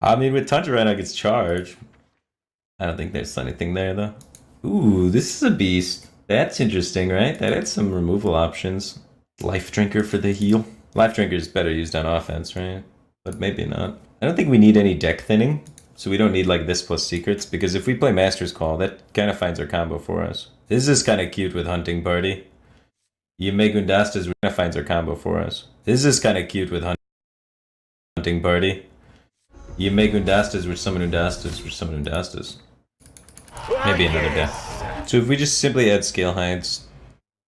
I mean, with Tundra right now gets charged. I don't think there's anything there, though. Ooh, this is a beast. That's interesting, right? That had some removal options. Life Drinker for the heal. Life Drinker is better used on offense, right? But maybe not. I don't think we need any deck thinning, so we don't need like this plus secrets, because if we play Master's Call, that kind of finds our combo for us. This is kind of cute with Hunting Party. Yemegundastas kind of finds our combo for us. This is kind of cute with Hunting Party. Yemegundastas with Summon Undastas with Summon Undastas. Maybe another death. So if we just simply add Scale Hides,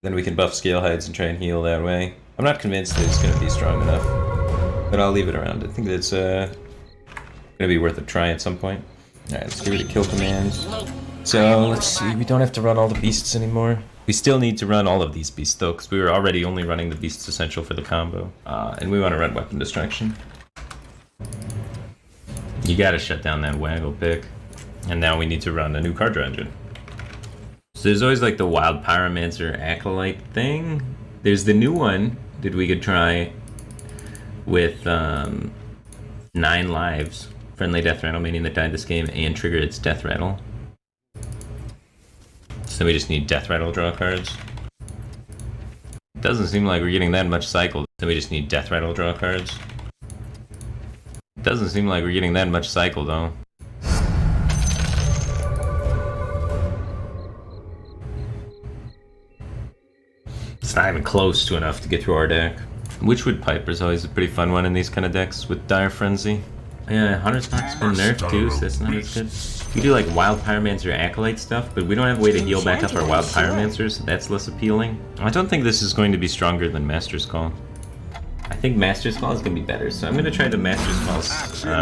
then we can buff Scale Hides and try and heal that way. I'm not convinced that it's going to be strong enough, but I'll leave it around. I think that's going to be worth a try at some point. Alright, let's get rid of kill commands. So let's see, we don't have to run all the beasts anymore. We still need to run all of these beasts though, because we were already only running the beasts essential for the combo. And we want to run Weapon Destruction. You gotta shut down that Waggle pick. And now we need to run a new card draw engine. So there's always like the Wild Pyromancer Acolyte thing. There's the new one that we could try with 9 lives. Friendly Death Rattle, meaning that died this game, and trigger its Death Rattle. So we just need Death Rattle draw cards. Doesn't seem like we're getting that much cycle, so we just need Death Rattle draw cards. Doesn't seem like we're getting that much cycle though. It's not even close to enough to get through our deck. Witchwood Piper is always a pretty fun one in these kind of decks with Dire Frenzy. Yeah, Hunter's Mark's been nerfed too, so that's not as good. We do like Wild Pyromancer Acolyte stuff, but we don't have a way to heal back up our Wild Pyromancers, so that's less appealing. I don't think this is going to be stronger than Master's Call. I think Master's Call is going to be better, so I'm going to try the Master's Calls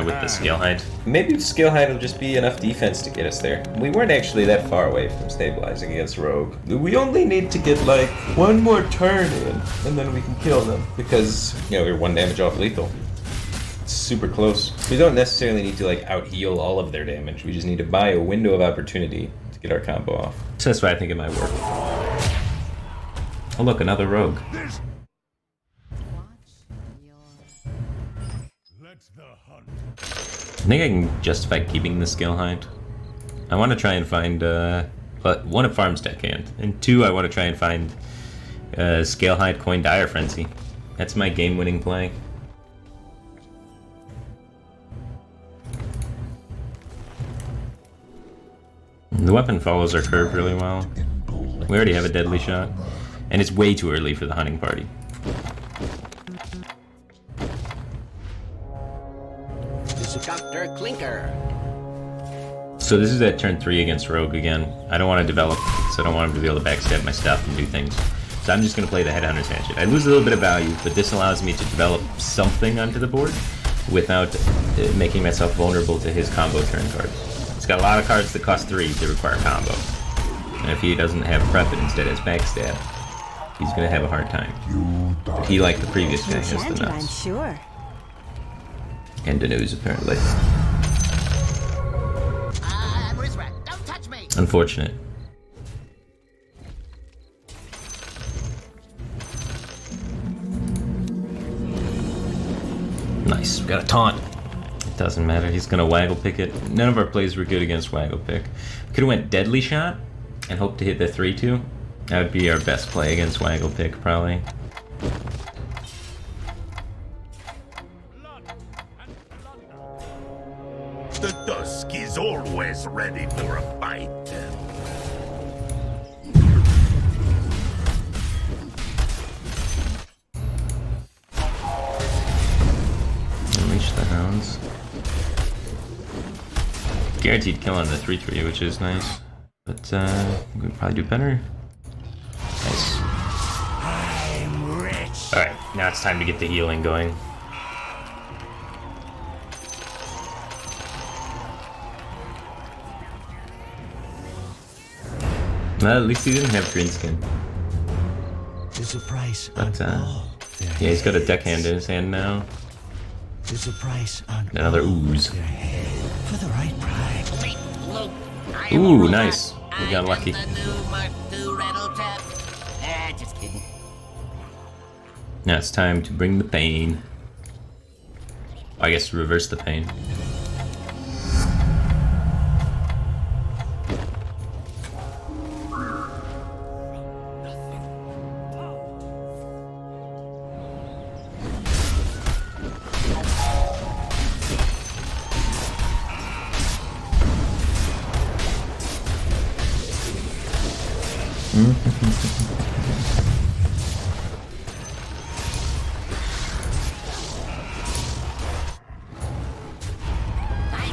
with the Scale Hide. Maybe the Scale Hide will just be enough defense to get us there. We weren't actually that far away from stabilizing against Rogue. We only need to get like one more turn in, and then we can kill them. Because, you know, we're 1 damage off lethal. It's super close. We don't necessarily need to like out-heal all of their damage. We just need to buy a window of opportunity to get our combo off. So that's why I think it might work. Oh look, another Rogue. I think I can justify keeping the Scale Hide. I want to try and find, but 1, a Farm's Deckhand, and 2, I want to try and find Scale Hide Coin Dire Frenzy. That's my game-winning play. The weapon follows our curve really well. We already have a Deadly Shot, and it's way too early for the Hunting Party. Dr. Clinker. So this is at turn 3 against Rogue again. I don't want to develop, so I don't want him to be able to backstab my stuff and do things. So I'm just going to play the Headhunter's Hatchet. I lose a little bit of value, but this allows me to develop something onto the board without making myself vulnerable to his combo turn cards. He's got a lot of cards that cost 3 to require combo. And if he doesn't have prep and instead has backstab, he's going to have a hard time. But he, like the previous guy, has the nuts. I'm sure. And the news, apparently. Don't touch me. Unfortunate. Nice, we got a taunt. It doesn't matter, he's gonna Waggle Pick it. None of our plays were good against Waggle Pick. Could've went Deadly Shot and hoped to hit the 3-2. That would be our best play against Waggle Pick, probably. The dusk is always ready for a fight. Unleash the Hounds. Guaranteed kill on the 3-3, which is nice. But we could probably do better. Nice. Alright, now it's time to get the healing going. Well, at least he didn't have green skin. There's a price But, on all. yeah, he's got a deckhand in his hand now. There's a price on Another all ooze. their head for the right price. Wait, look. Ooh, nice. We got lucky. The new Mark II rattle trap. Just kidding. Now it's time to bring the pain. I guess reverse the pain. I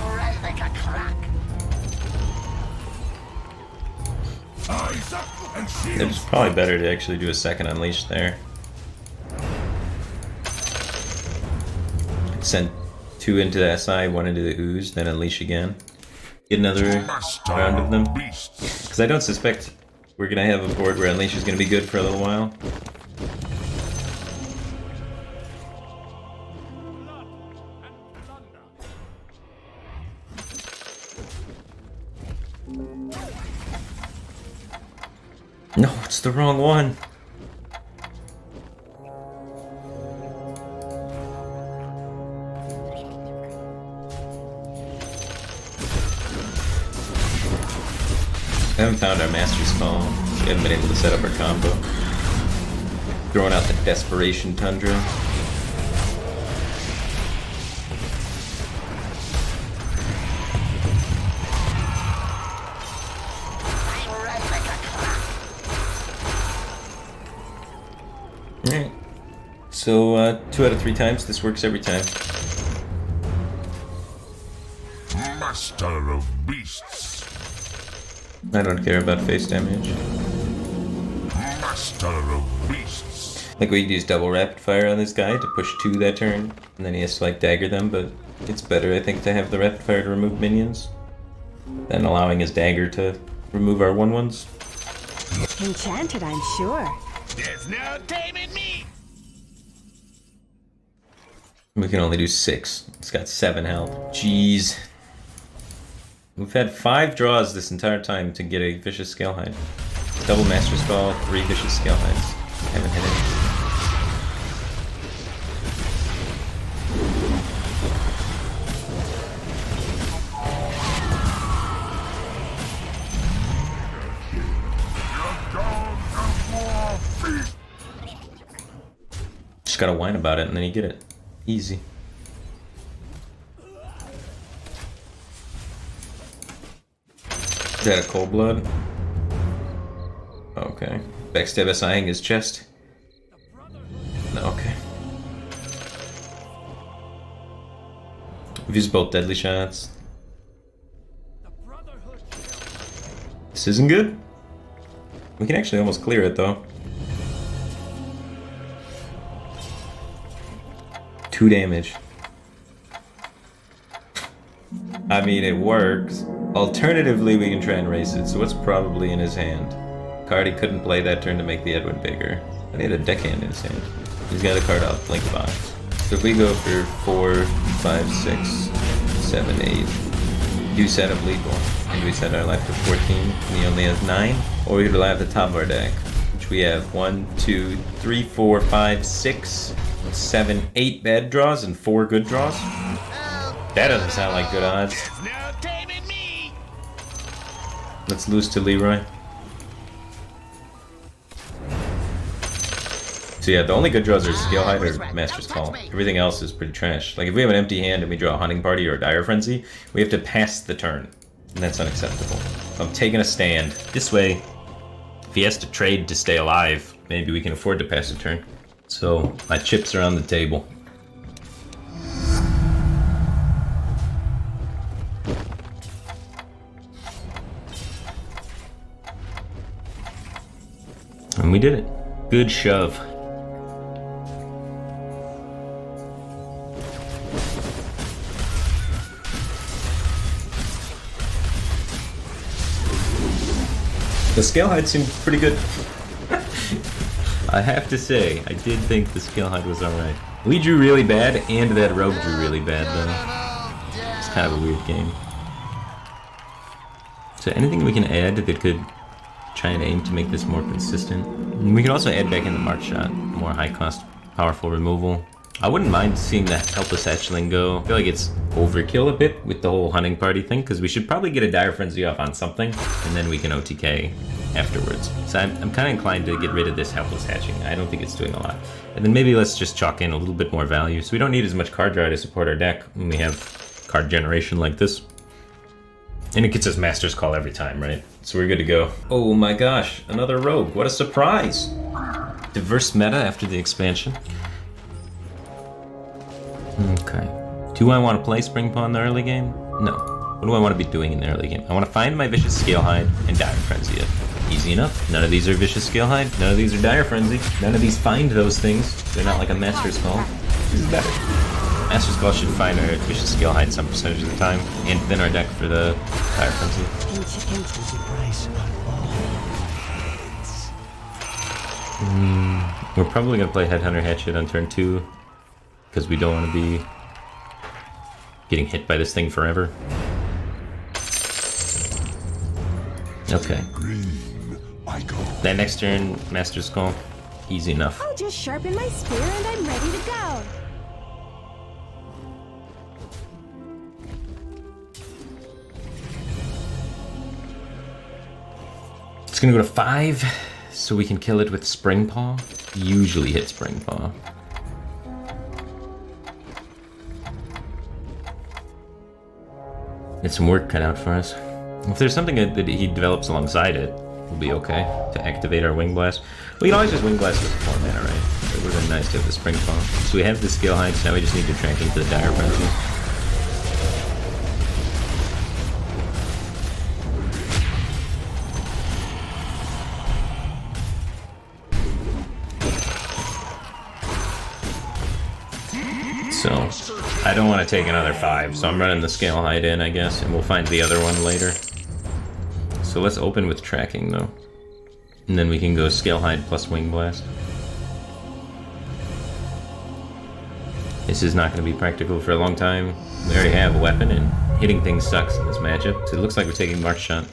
run like a clock. Eyes up and shields. It's probably better to actually do a second unleash there. Send 2 into the SI, 1 into the ooze, then unleash again. Get another round of them. Beasts. Because I don't suspect we're gonna have a board where unleash is gonna be good for a little while. No, it's the wrong one. I haven't found our master's call. We haven't been able to set up our combo. Throwing out the desperation tundra. I run like a clock. Alright. So, 2 out of 3 times, this works every time. Master of beasts. I don't care about face damage. Master of beasts. Like, we could use double rapid fire on this guy to push 2 that turn, and then he has to, like, dagger them, but it's better, I think, to have the rapid fire to remove minions than allowing his dagger to remove our 1/1s. Enchanted, I'm sure. There's no taming me. We can only do 6. It's got 7 health. Jeez. We've had 5 draws this entire time to get a vicious Scalehide. Double Master Spell, 3 vicious Scalehides. Haven't hit any. Just gotta whine about it and then you get it. Easy. Is that a cold blood? Okay. Backstab SIing his chest? No, okay. We've used both deadly shots. This isn't good. We can actually almost clear it though. 2 damage. I mean, it works. Alternatively, we can try and race it, so what's probably in his hand? Card he couldn't play that turn to make the Edwin bigger. And he had a deckhand in his hand. He's got a card out, Blink Box. So if we go for 4, 5, 6, 7, 8, do set up lethal. And we set our life to 14, and he only has 9. Or we could rely on the top of our deck, which we have 1, 2, 3, 4, 5, 6, 7, 8 bad draws and 4 good draws. That doesn't sound like good odds. There's no taming me. Let's lose to Leroy. So yeah, the only good draws are Scalehide or Master's Call. Everything else is pretty trash. Like if we have an empty hand and we draw a Hunting Party or a Dire Frenzy, we have to pass the turn. And that's unacceptable. So I'm taking a stand. This way, if he has to trade to stay alive, maybe we can afford to pass a turn. So my chips are on the table. And we did it. Good shove. The Scalehide seemed pretty good. I have to say, I did think the Scalehide was alright. We drew really bad, and that rogue drew really bad, though. It's kind of a weird game. So anything we can add that could try and aim to make this more consistent? And we can also add back in the March Shot, more high-cost, powerful removal. I wouldn't mind seeing that Helpless Hatchling go. I feel like it's overkill a bit with the whole Hunting Party thing, because we should probably get a Dire Frenzy off on something, and then we can OTK afterwards. So I'm kind of inclined to get rid of this Helpless Hatching. I don't think it's doing a lot. And then maybe let's just chalk in a little bit more value, so we don't need as much card draw to support our deck when we have card generation like this. And it gets us Master's Call every time, right? So we're good to go. Oh my gosh, another rogue. What a surprise. Diverse meta after the expansion. Okay. Do I want to play Spring Paw in the early game? No. What do I want to be doing in the early game? I want to find my Vicious Scalehide and Dire Frenzy it. Easy enough. None of these are Vicious Scalehide. None of these are Dire Frenzy. None of these find those things. They're not like a Master's Call. This is better. Master's Call should find our Vicious Scalehide some percentage of the time, and thin our deck for the Dire Frenzy. There's a price on all heads. We're probably going to play Headhunter Hatchet on turn 2, because we don't want to be getting hit by this thing forever. Okay. That next turn, Master's Call, easy enough. I'll just sharpen my spear and I'm ready to go. It's gonna go to 5, so we can kill it with Spring Paw. Usually hit Spring Paw. Get some work cut out for us. If there's something that he develops alongside it, we'll be okay to activate our Wing Blast. We can always just Wing Blast with 4 mana, right? It would have been nice to have the Spring Paw. So we have the Scalehide, so now we just need to track into the Dire Frenzy. So, I don't want to take another 5, so I'm running the Scalehide in, I guess, and we'll find the other one later. So let's open with tracking, though. And then we can go Scalehide plus Wing Blast. This is not going to be practical for a long time. We already have a weapon, and hitting things sucks in this matchup, so it looks like we're taking March Shot.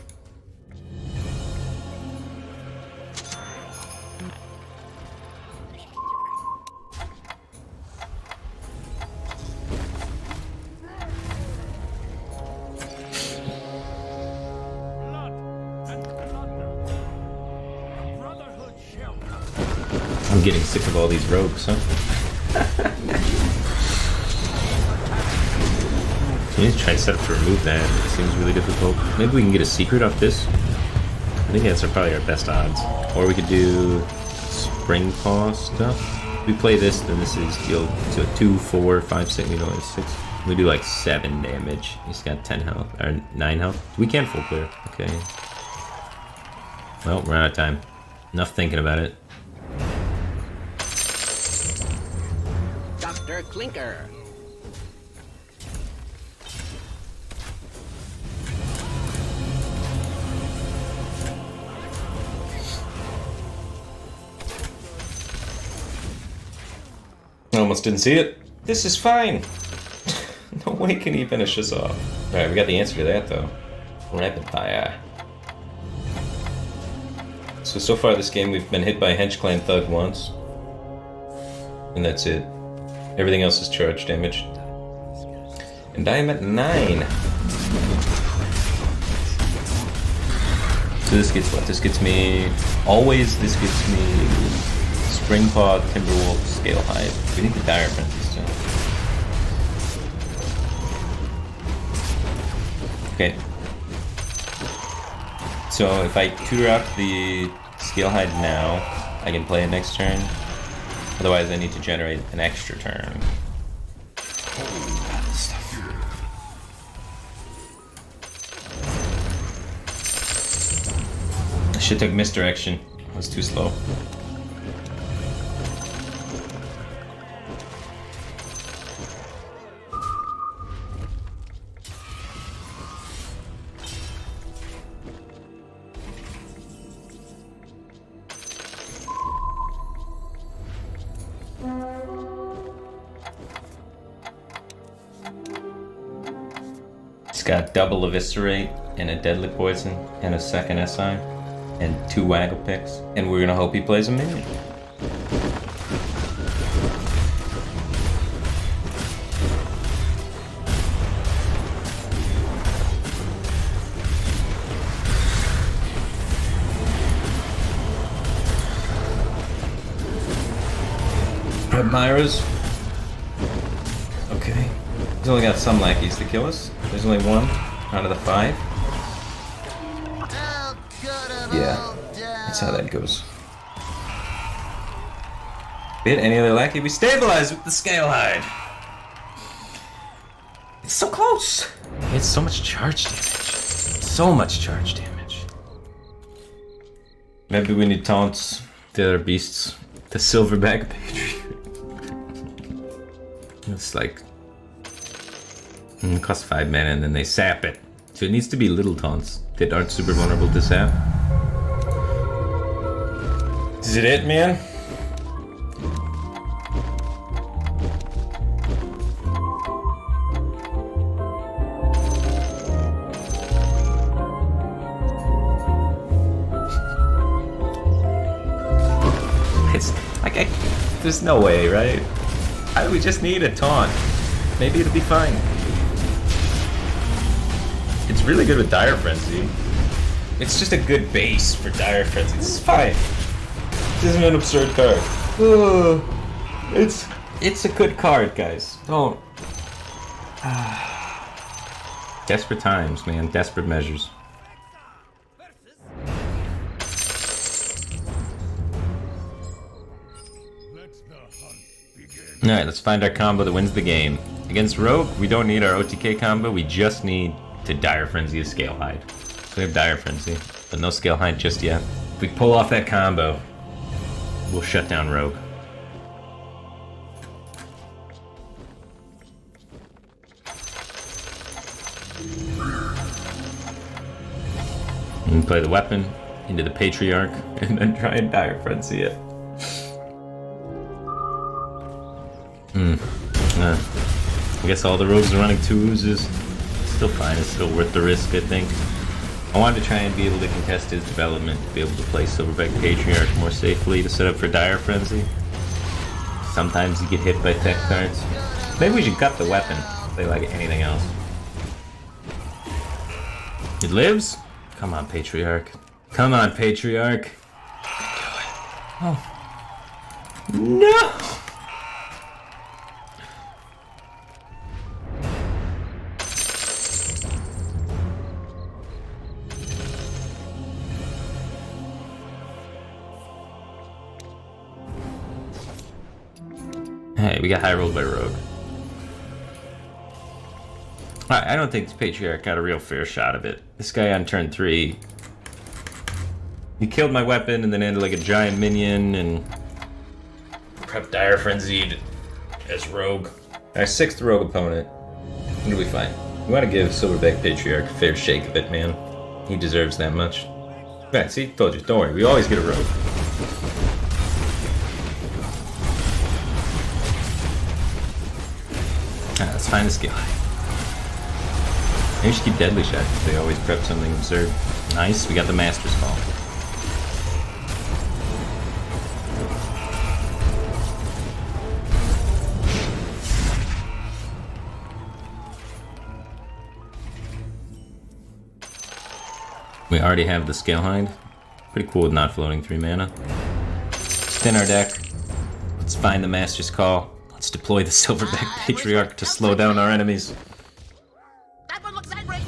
I'm getting sick of all these rogues, huh? You need to try and set up to remove that. It seems really difficult. Maybe we can get a secret off this. I think that's probably our best odds. Or we could do Spring Paw stuff. If we play this, then this is deal to 2, 4, 5, 6. We go like 6. We do like 7 damage. He's got 10 health or 9 health. We can full clear. Okay. Well, we're out of time. Enough thinking about it. Dr. Clinker. Almost didn't see it. This is fine. No way can he finish us off. Alright, we got the answer to that though. Rapid fire. So far this game we've been hit by a Hench Clan Thug once. And that's it. Everything else is charge damage. And I am at 9. So this gets what? This gets me... Always this gets me... Spring Paw, Timberwolf, Scalehide. We need the Dire Frenzy still. Okay. So if I tutor out the Scalehide now, I can play it next turn. Otherwise I need to generate an extra turn. I should take misdirection. I was too slow. It's got double Eviscerate and a Deadly Poison and a second SI and 2 Waggle Picks. And we're gonna hope he plays a minion. Red Myras. Okay. He's only got some lackeys to kill us. There's only 1 out of the 5. Yeah, that's how that goes. Hit any other lackey? We stabilize with the scale hide. It's so close. It's so much charge damage. So much charge damage. Maybe we need taunts. The other beasts. The silverback patriot. It's like it costs 5 mana and then they sap it. So it needs to be little taunts that aren't super vulnerable to sap. Is it, man? It's like there's no way, right? We just need a taunt. Maybe it'll be fine. It's really good with Dire Frenzy. It's just a good base for Dire Frenzy. This is fine. This isn't an absurd card. It's a good card, guys. Don't. Desperate times, man. Desperate measures. Alright, let's find our combo that wins the game. Against Rogue, we don't need our OTK combo, we just need to Dire Frenzy a Scale Hide. So we have Dire Frenzy, but no Scale Hide just yet. If we pull off that combo, we'll shut down Rogue. And play the weapon into the Patriarch, and then try and Dire Frenzy it. I guess all the rogues are running 2 oozes. Still fine, it's still worth the risk, I think. I wanted to try and be able to contest his development, to be able to play Silverback Patriarch more safely, to set up for Dire Frenzy. Sometimes you get hit by tech cards. Maybe we should cut the weapon, play like anything else. It lives? Come on, Patriarch. Come on, Patriarch. Do it. Oh. No! Hey, we got high rolled by Rogue. I don't think the Patriarch got a real fair shot of it. This guy on turn 3, he killed my weapon and then ended like a giant minion and prep Dire Frenzied as Rogue. Our 6th Rogue opponent. It'll be fine. We want to give Silverback Patriarch a fair shake of it, man. He deserves that much. Right, see? Told you. Don't worry. We always get a Rogue. Let's find the skill. Maybe we should keep Deadly Shot because they always prep something absurd. Nice, we got the Master's Call. We already have the Scale Hind. Pretty cool with not floating 3 mana. Spin our deck. Let's find the Master's Call. Let's deploy the Silverback Patriarch to slow down our enemies. That one looks angry.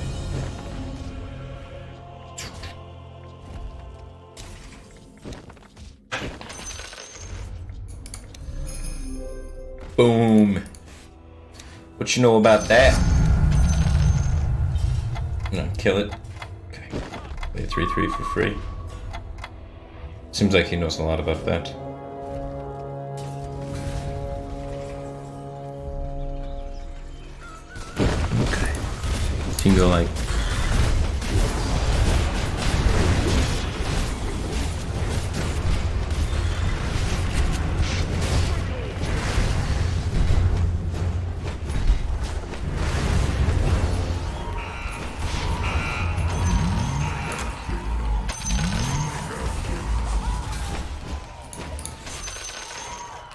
Boom. What you know about that? No, kill it. Okay. Play 3/3 for free. Seems like he knows a lot about that. You can go like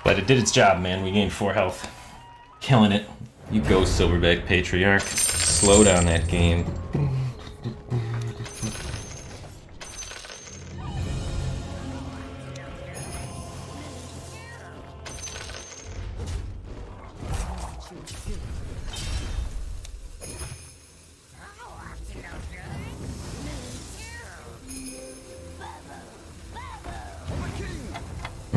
but it did its job, man. We gained 4 health. Killing it. You go, Silverback Patriarch. Slow down that game.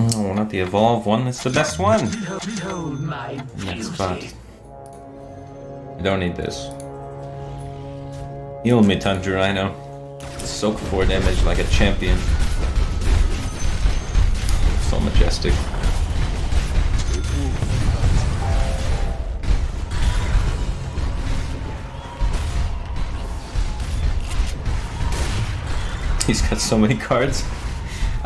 Oh, not the evolve one. It's the best one. Behold my Next spot. I don't need this. Heal me, Tundra, I know. Soak 4 damage like a champion. So majestic. He's got so many cards.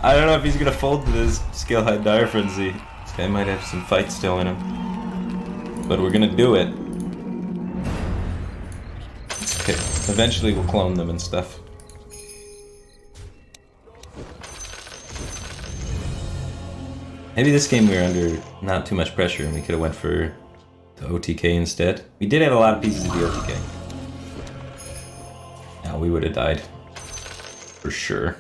I don't know if he's gonna fold to this Scale High Dire Frenzy. This guy might have some fight still in him. But we're gonna do it. Okay, eventually we'll clone them and stuff. Maybe this game we were under not too much pressure and we could have went for the OTK instead. We did have a lot of pieces of the OTK. Now we would have died. For sure.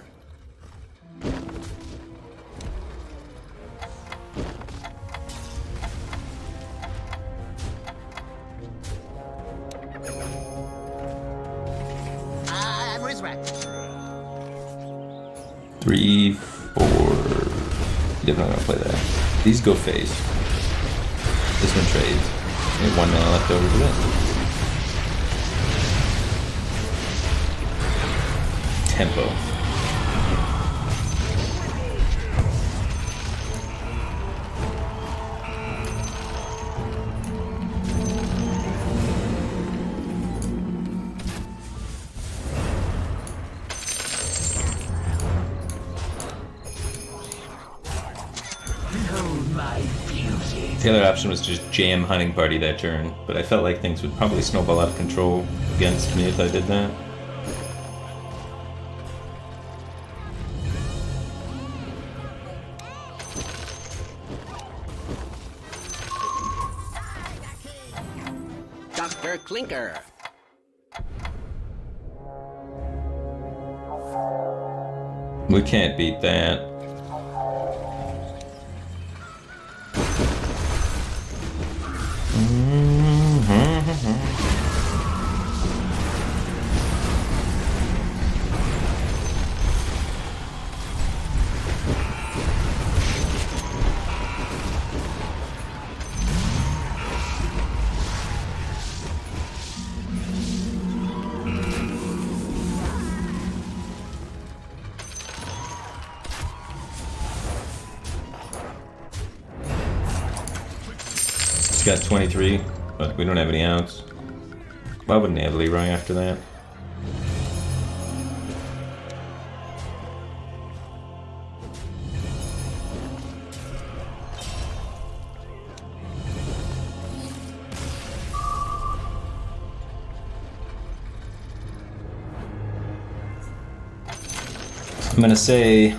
I'm resurrected. 3, 4. Definitely gonna play that. These go phase. This one trades. We have 1 mana left over to win. Tempo. behold my beauty. The other option was just jam Hunting Party that turn, but I felt like things would probably snowball out of control against me if I did that. Dr. Clinker. We can't beat that. He's got 23, but we don't have any outs. Why wouldn't he have Leroy after that? I'm gonna say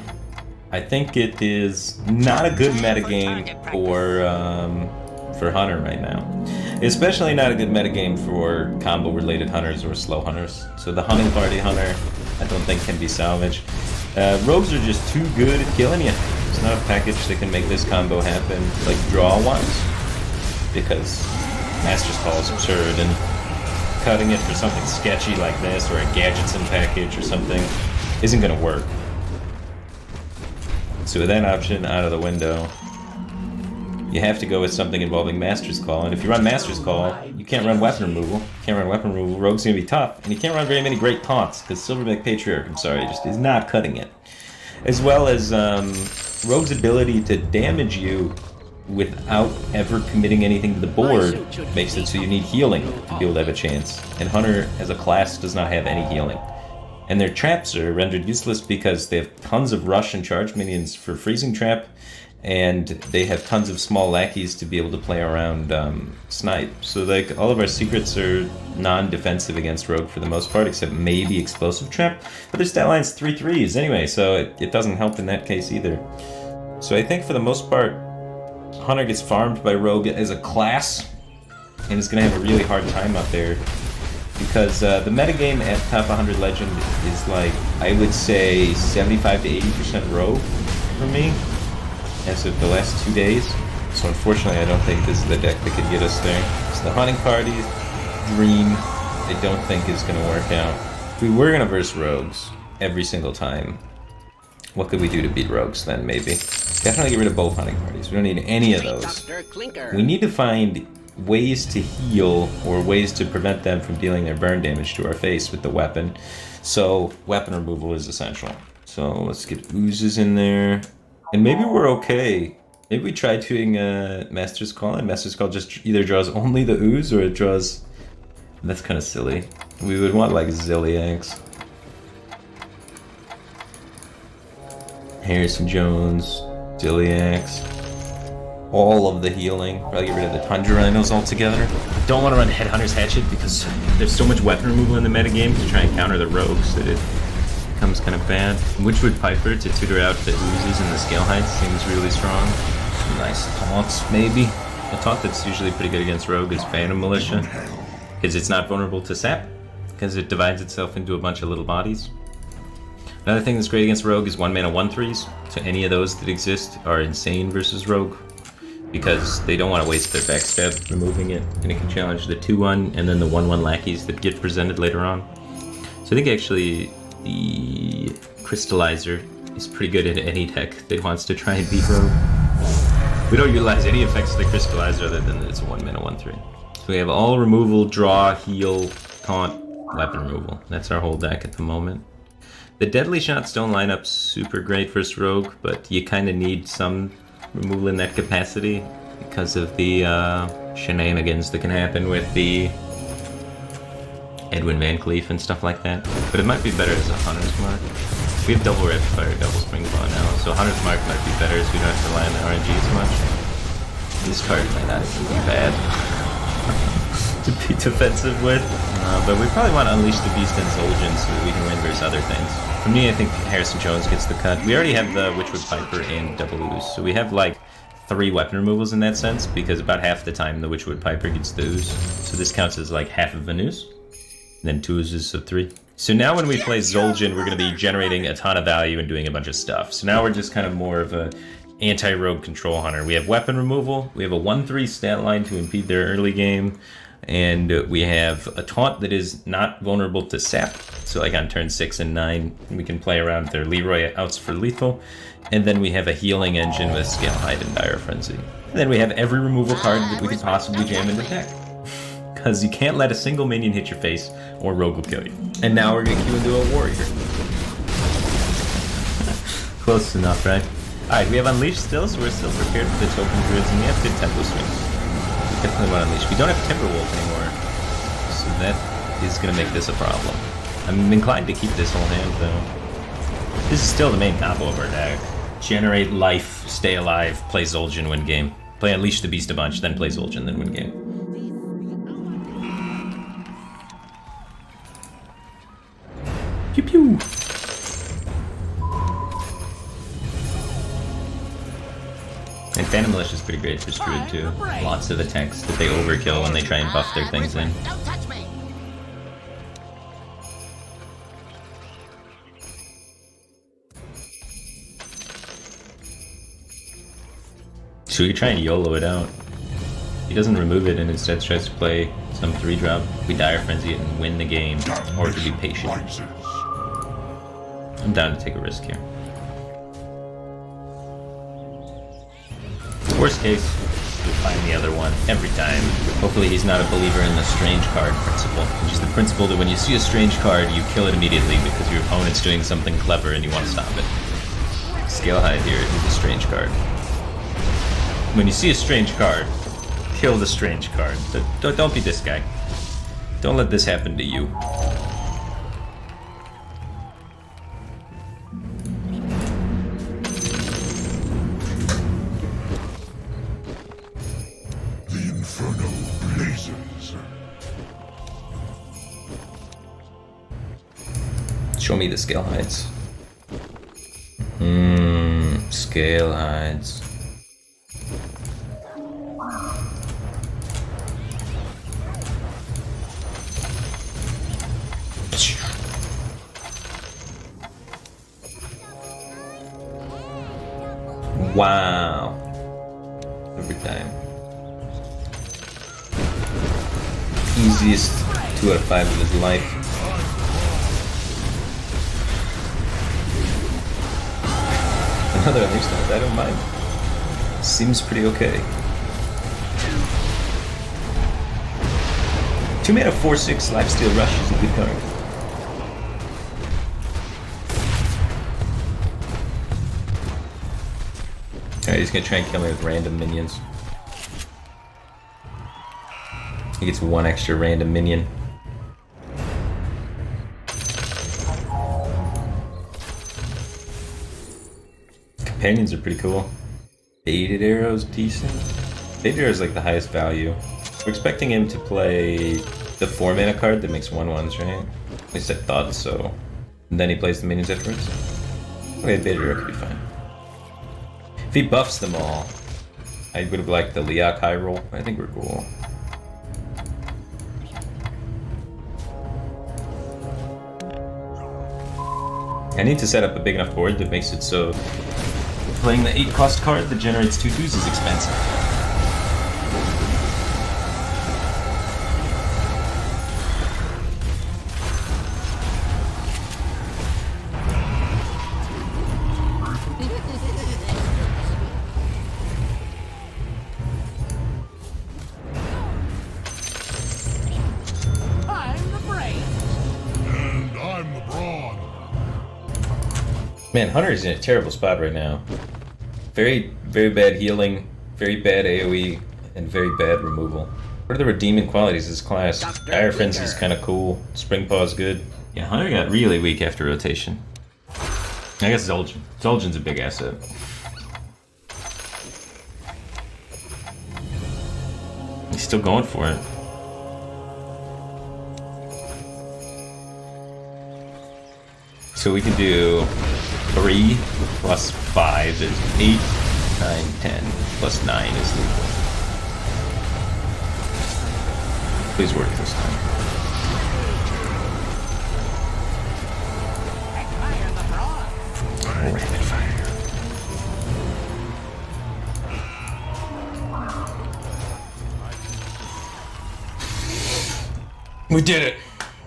I think it is not a good metagame for Hunter right now. Especially not a good metagame for combo-related hunters or slow hunters. So the Hunting Party Hunter, I don't think can be salvaged. Rogues are just too good at killing you. It's not a package that can make this combo happen, like draw-wise. Because Master's Call is absurd, and cutting it for something sketchy like this, or a Gadgetson package or something, isn't gonna work. So with that option out of the window, you have to go with something involving Master's Call, and if you run Master's Call, you can't run weapon removal. You can't run weapon removal, Rogue's gonna be tough, and you can't run very many great taunts, because Silverback Patriarch, I'm sorry, just is not cutting it. As well as Rogue's ability to damage you without ever committing anything to the board makes it so you need healing to be able to have a chance, and Hunter as a class does not have any healing. And their traps are rendered useless because they have tons of rush and charge minions for freezing trap, and they have tons of small lackeys to be able to play around snipe. So like all of our secrets are non-defensive against Rogue for the most part, except maybe explosive trap. But their stat line's 3/3s anyway, so it doesn't help in that case either. So I think for the most part, Hunter gets farmed by Rogue as a class, and is gonna have a really hard time out there. Because the metagame at top 100 Legend is like, I would say 75 to 80% Rogue for me as of the last 2 days. So unfortunately I don't think this is the deck that could get us there. So the Hunting Party dream I don't think is going to work out. If we were going to verse Rogues every single time, what could we do to beat Rogues then maybe? Definitely get rid of both hunting parties. We don't need any of those. Dr. Clinker. We need to find ways to heal or ways to prevent them from dealing their burn damage to our face with the weapon. So weapon removal is essential. So let's get oozes in there. And maybe we're okay. Maybe we try doing Master's Call, and Master's Call just either draws only the ooze or it draws... That's kind of silly. We would want like Zilliax. Harrison Jones, Zilliax. All of the healing. Probably get rid of the Tundra Rhinos altogether. Don't want to run Headhunter's Hatchet because there's so much weapon removal in the metagame to try and counter the rogues that it becomes kind of bad. Witchwood Piper to tutor out the oozes and the scale heights seems really strong. Some nice taunts, maybe. A taunt that's usually pretty good against rogue is Phantom Militia, because it's not vulnerable to sap, because it divides itself into a bunch of little bodies. Another thing that's great against rogue is 1-mana 1/3s, so any of those that exist are insane versus rogue, because they don't want to waste their backstab removing it, and it can challenge the 2-1 and then the 1-1 lackeys that get presented later on. So I think actually the Crystallizer is pretty good at any deck that wants to try and beat rogue. We don't utilize any effects of the Crystallizer other than that it's a 1-mana 1/3. So we have all removal, draw, heal, taunt, weapon removal. That's our whole deck at the moment. The Deadly Shots don't line up super great versus rogue, but you kind of need some removal in that capacity because of the shenanigans that can happen with the Edwin Van Cleef and stuff like that. But it might be better as a Hunter's Mark. We have double Rapid Fire, double Spring Claw now, so Hunter's Mark might be better so we don't have to rely on the RNG as much. This card might not even be bad to be defensive with, but we probably want to Unleash the Beast and Zul'jin so that we can win versus other things. For me, I think Harrison Jones gets the cut. We already have the Witchwood Piper and double ooze, so we have like 3 weapon removals in that sense, because about half the time the Witchwood Piper gets the ooze. So this counts as like half of an ooze, and then 2 oozes, so 3. So now when we play Zul'jin, we're going to be generating a ton of value and doing a bunch of stuff. So now we're just kind of more of a anti-rogue control hunter. We have weapon removal, we have a 1/3 stat line to impede their early game, and we have a taunt that is not vulnerable to sap. So like on turn 6 and 9, we can play around with their Leroy outs for lethal. And then we have a healing engine with Scale Height and Dire Frenzy. And then we have every removal card that we could possibly jam in the deck. Because you can't let a single minion hit your face or rogue will kill you. And now we're going to queue into a warrior. Close enough, right? Alright, we have Unleash still, so we're still prepared for the Token Druids, and we have good tempo swings. We definitely want to Unleash. We don't have Timberwolf anymore, so that is going to make this a problem. I'm inclined to keep this whole hand, though. This is still the main combo of our deck. Generate life, stay alive, play Zul'jin, win game. Play Unleash the Beast a bunch, then play Zul'jin, then win game. Pew pew! And Phantom Militia is pretty great for Druid too. Lots of attacks that they overkill when they try and buff their things in. Don't touch me. So we could try and YOLO it out. He doesn't remove it and instead tries to play some 3-drop. We Dire Frenzy it and win the game, or to be patient. I'm down to take a risk here. Worst case, we'll find the other one every time. Hopefully he's not a believer in the strange card principle, which is the principle that when you see a strange card, you kill it immediately because your opponent's doing something clever and you want to stop it. Scale Height here is a strange card. When you see a strange card, kill the strange card. Don't be this guy. Don't let this happen to you. The inferno blazes. Show me the Scale Heights. Scale Heights. Wow. Every time. Easiest 2 out of 5 of his life. Another understand. I don't mind. Seems pretty okay. 2 mana 4/6 Lifesteal Rush is a good card. Alright, he's gonna try and kill me with random minions. He gets 1 extra random minion. Companions are pretty cool. Baited Arrow's decent. Baited Arrow's like the highest value. We're expecting him to play the 4 mana card that makes 1/1s, right? At least I thought so. And then he plays the minions afterwards. Okay, Baited Arrow could be fine. If he buffs them all, I would have liked the Leok high roll. I think we're cool. I need to set up a big enough board that makes it so playing the 8-cost card that generates 2/2s is expensive. I'm the brain. And I'm the brawn. Man, Hunter's in a terrible spot right now. Very, very bad healing, very bad AoE, and very bad removal. What are the redeeming qualities of this class? Dire Frenzy is kind of cool. Spring Paw is good. Yeah, Hunter got really weak after rotation. I guess Zul'jin. Zul'jin's a big asset. He's still going for it. So we can do 3 plus 5 is 8, 9, 10, plus 9 is lethal. Please work this time. Fire the brawn. Rapid fire. We did it!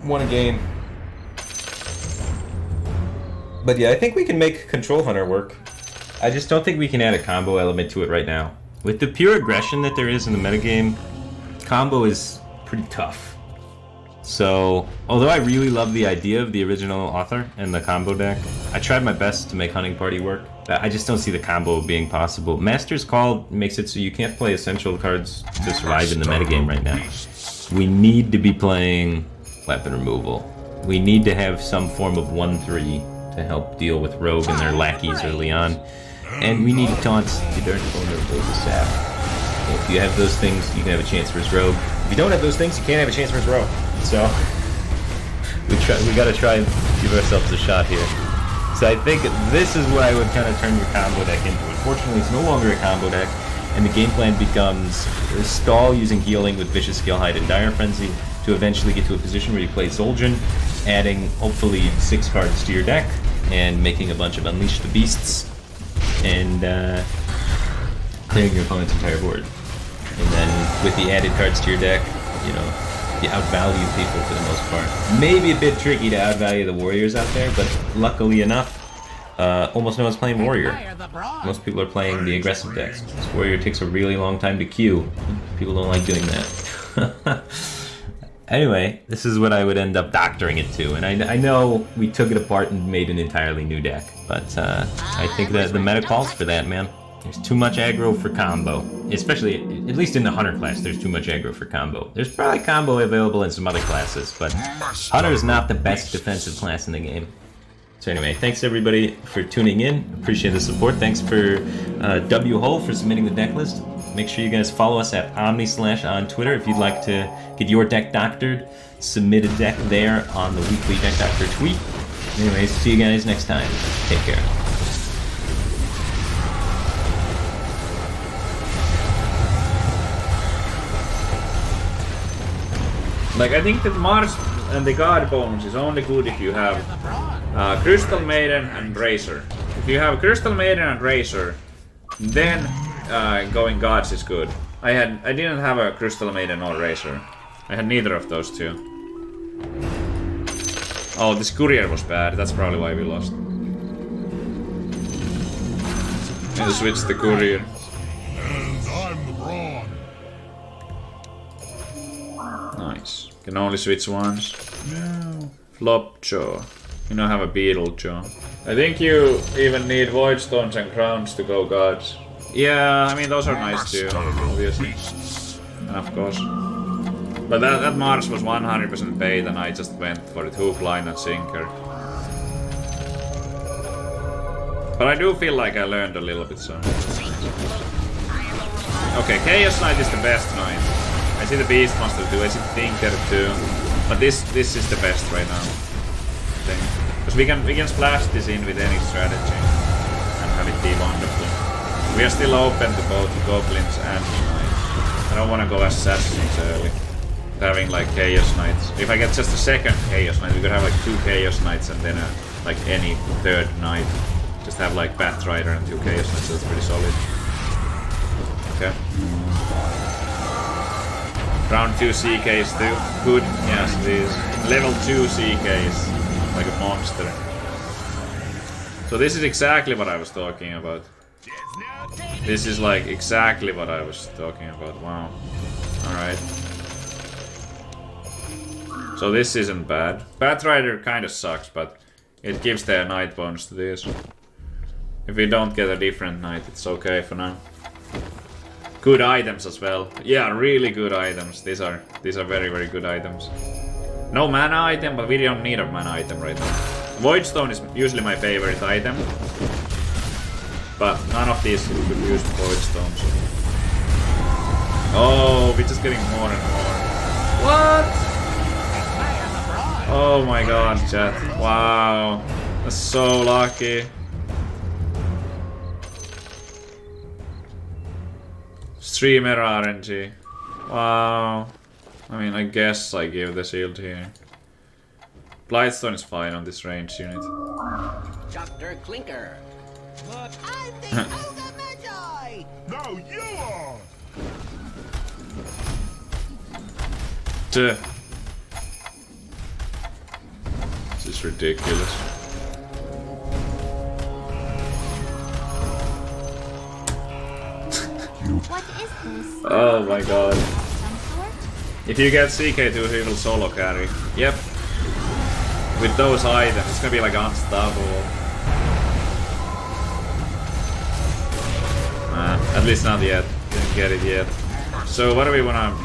Won a game. But yeah, I think we can make Control Hunter work. I just don't think we can add a combo element to it right now. With the pure aggression that there is in the metagame, combo is pretty tough. So, although I really love the idea of the original author and the combo deck, I tried my best to make Hunting Party work. I just don't see the combo being possible. Master's Call makes it so you can't play essential cards to survive in the metagame right now. We need to be playing weapon removal. We need to have some form of 1/3 to help deal with Rogue and their lackeys early on. And we need taunts to darn vulnerable to Sap. If you have those things, you can have a chance versus Rogue. If you don't have those things, you can't have a chance versus Rogue. So we gotta try and give ourselves a shot here. So I think this is where I would kind of turn your combo deck into. Unfortunately, it's no longer a combo deck, and the game plan becomes stall using healing with Vicious Skillhide and Dire Frenzy to eventually get to a position where you play Zul'jin, adding hopefully 6 cards to your deck, and making a bunch of Unleash the Beasts, and clearing your opponent's entire board. And then with the added cards to your deck, you know, you outvalue people for the most part. Maybe a bit tricky to outvalue the warriors out there, but luckily enough, almost no one's playing warrior. Fire the brawn. Most people are playing the aggressive decks. This warrior takes a really long time to queue. People don't like doing that. Anyway, this is what I would end up doctoring it to, and I know we took it apart and made an entirely new deck, but I think that the meta calls for that, man. There's too much aggro for combo. Especially, at least in the Hunter class, there's too much aggro for combo. There's probably combo available in some other classes, but Hunter is not the best defensive class in the game. So anyway, thanks everybody for tuning in. Appreciate the support. Thanks for W Hull for submitting the deck list. Make sure you guys follow us at Omni/ on Twitter if you'd like to get your deck doctored. Submit a deck there on the weekly Deck Doctor tweet. Anyways, see you guys next time. Take care. Like, I think that Mars and the God bonus is only good if you have Crystal Maiden and Razor. If you have Crystal Maiden and Razor, then going Gods is good. I didn't have a Crystal Maiden or Razor. I had neither of those two. Oh, this courier was bad. That's probably why we lost. And switch the courier. And I'm the brawn. Nice. Can only switch once. No. Flop jaw. You don't have a beetle jaw. I think you even need void stones and crowns to go gods. Yeah, I mean those are nice too, obviously. Of course. But that Mars was 100% bait and I just went for it hook, line and sinker. But I do feel like I learned a little bit, so... Okay, Chaos Knight is the best knight. I see the Beastmaster too, I see Tinker too. But this is the best right now. Because we can splash this in with any strategy and have it be wonderful. We are still open to both goblins and knights. I don't want to go assassins early. Having like Chaos Knights. If I get just a second Chaos Knight, we could have like 2 Chaos Knights and then like any third knight. Just have like Bat Rider and 2 Chaos Knights, so that's pretty solid. Okay. Round 2 CKs too. Good. Yes, it is. Level 2 CKs. Like a monster. So this is exactly what I was talking about. This is like exactly what I was talking about. Wow. Alright. So this isn't bad. Bat Rider kinda sucks, but it gives the knight bonus to this. If we don't get a different knight, it's okay for now. Good items as well. Yeah, really good items. These are very, very good items. No mana item, but we don't need a mana item right now. Voidstone is usually my favorite item. But none of these could use Voidstones. Oh, we're just getting more and more. What? Oh my god, chat. Wow. That's so lucky. Streamer RNG. Wow. I mean, I guess I give the shield here. Blightstone is fine on this range unit. Dr. Clinker. No, you are! Duh. This is ridiculous. What is this? Oh my god. Some sort? If you get CK2, he will solo carry. Yep. With those items, it's gonna be like unstoppable. At least not yet. Didn't get it yet. So what do we wanna...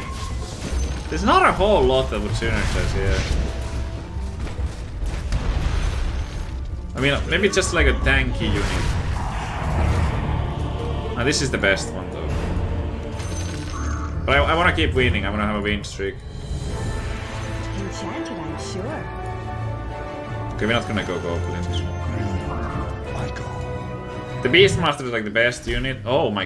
There's not a whole lot that would synergize here. I mean, maybe just like a tanky unit. Now this is the best one though. But I wanna keep winning, I wanna have a win streak. Enchanted, I'm sure. Okay, we're not gonna go goblins. The Beastmaster is like the best unit. Oh my